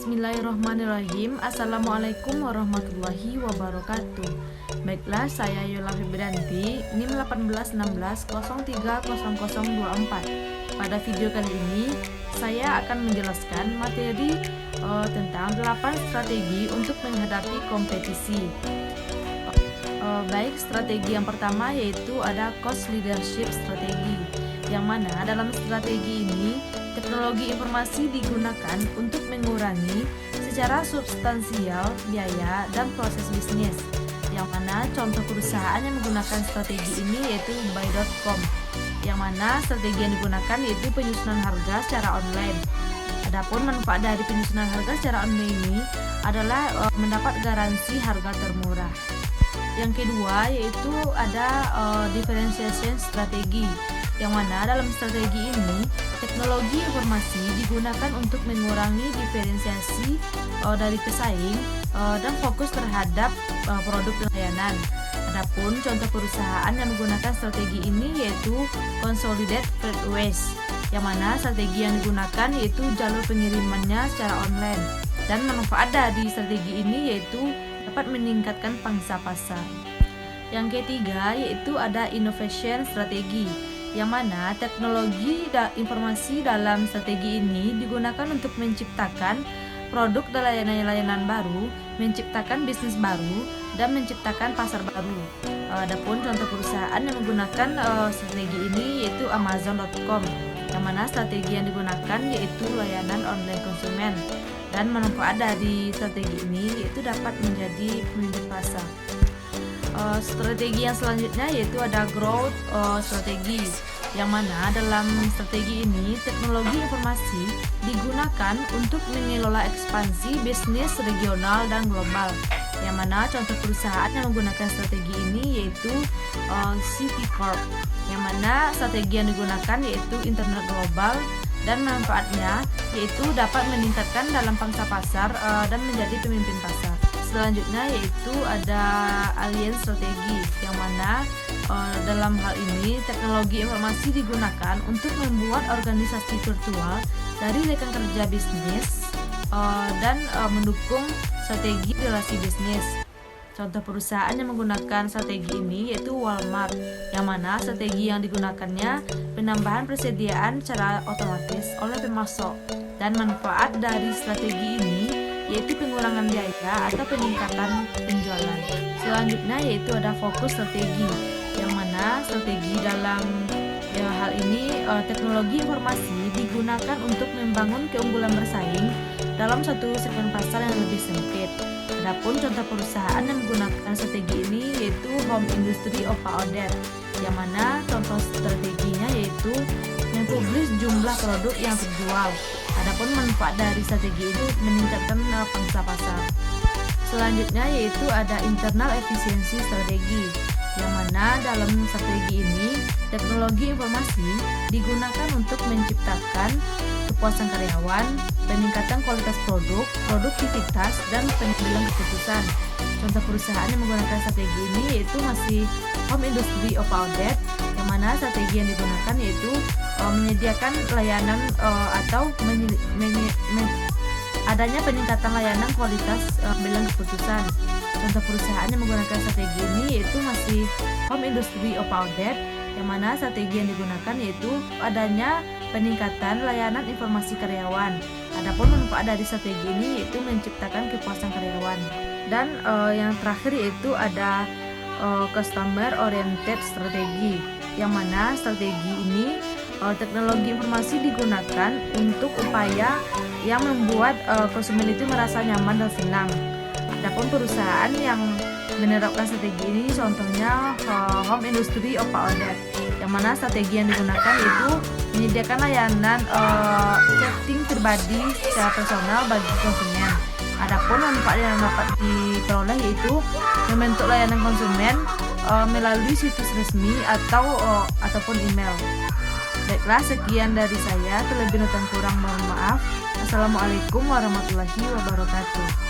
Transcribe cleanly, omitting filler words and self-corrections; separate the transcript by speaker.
Speaker 1: Bismillahirrahmanirrahim. Assalamualaikum warahmatullahi wabarakatuh. Baiklah, saya Yola Febrianti, NIM 1816030024. Pada video kali ini, saya akan menjelaskan materi tentang 8 strategi untuk menghadapi kompetisi. Baik, strategi yang pertama yaitu ada cost leadership strategi, yang mana dalam strategi ini teknologi informasi digunakan untuk mengurangi secara substansial biaya dan proses bisnis, yang mana contoh perusahaan yang menggunakan strategi ini yaitu buy.com, yang mana strategi yang digunakan yaitu penyusunan harga secara online. Adapun manfaat dari penyusunan harga secara online ini adalah mendapat garansi harga termurah. Yang kedua yaitu ada differentiation strategi, yang mana dalam strategi ini teknologi informasi digunakan untuk mengurangi diferensiasi dari pesaing dan fokus terhadap produk dan layanan. Adapun contoh perusahaan yang menggunakan strategi ini yaitu Consolidate Freight Waste, yang mana strategi yang digunakan yaitu jalur pengirimannya secara online, dan manfaat dari strategi ini yaitu dapat meningkatkan pangsa pasar. Yang ketiga yaitu ada innovation strategi, yang mana teknologi informasi dalam strategi ini digunakan untuk menciptakan produk dan layanan-layanan baru, menciptakan bisnis baru, dan menciptakan pasar baru. Adapun contoh perusahaan yang menggunakan strategi ini yaitu Amazon.com, yang mana strategi yang digunakan yaitu layanan online konsumen, dan manfaat dari strategi ini yaitu dapat menjadi pemimpin pasar. Strategi yang selanjutnya yaitu ada growth strategi, yang mana dalam strategi ini teknologi informasi digunakan untuk mengelola ekspansi bisnis regional dan global, yang mana contoh perusahaan yang menggunakan strategi ini yaitu Citicorp, yang mana strategi yang digunakan yaitu internet global, dan manfaatnya yaitu dapat meningkatkan dalam pangsa pasar dan menjadi pemimpin pasar. Selanjutnya yaitu ada alliance strategi, yang mana dalam hal ini teknologi informasi digunakan untuk membuat organisasi virtual dari rekan kerja bisnis dan mendukung strategi relasi bisnis. Contoh perusahaan yang menggunakan strategi ini yaitu Walmart, yang mana strategi yang digunakannya penambahan persediaan secara otomatis oleh pemasok, dan manfaat dari strategi ini yaitu pengurangan biaya atau peningkatan penjualan. Selanjutnya yaitu ada fokus strategi, yang mana strategi dalam hal ini teknologi informasi digunakan untuk membangun keunggulan bersaing dalam satu segmen pasar yang lebih sempit. Adapun contoh perusahaan yang menggunakan strategi ini yaitu Home Industry of Audit, yang mana contoh strateginya yaitu mempublish jumlah produk yang terjual. Adapun manfaat dari strategi itu meningkatkan pangsa pasar. Selanjutnya yaitu ada internal efisiensi strategi, yang mana dalam strategi ini teknologi informasi digunakan untuk menciptakan kepuasan karyawan, peningkatan kualitas produk, produktivitas, dan pengambilan keputusan. Contoh perusahaan yang menggunakan strategi ini yaitu masih Home Industry of Audit, yang mana strategi yang digunakan yaitu menyediakan layanan atau adanya peningkatan layanan kualitas pengambilan keputusan. Contoh perusahaan yang menggunakan strategi ini yaitu masih Home Industry of Audit, yang mana strategi yang digunakan yaitu adanya peningkatan layanan informasi karyawan. Adapun manfaat dari strategi ini yaitu menciptakan kepuasan karyawan. Dan yang terakhir yaitu ada customer oriented strategi, yang mana strategi ini teknologi informasi digunakan untuk upaya yang membuat konsumen itu merasa nyaman dan senang. Adapun perusahaan yang menerapkan strategi ini contohnya Home Industry of Audit, yang mana strategi yang digunakan itu menyediakan layanan chatting pribadi secara personal bagi konsumen. Adapun manfaat yang dapat diperoleh yaitu membentuk layanan konsumen melalui situs resmi ataupun email. Baiklah, sekian dari saya. Terlebih dan kurang mohon maaf. Assalamualaikum warahmatullahi wabarakatuh.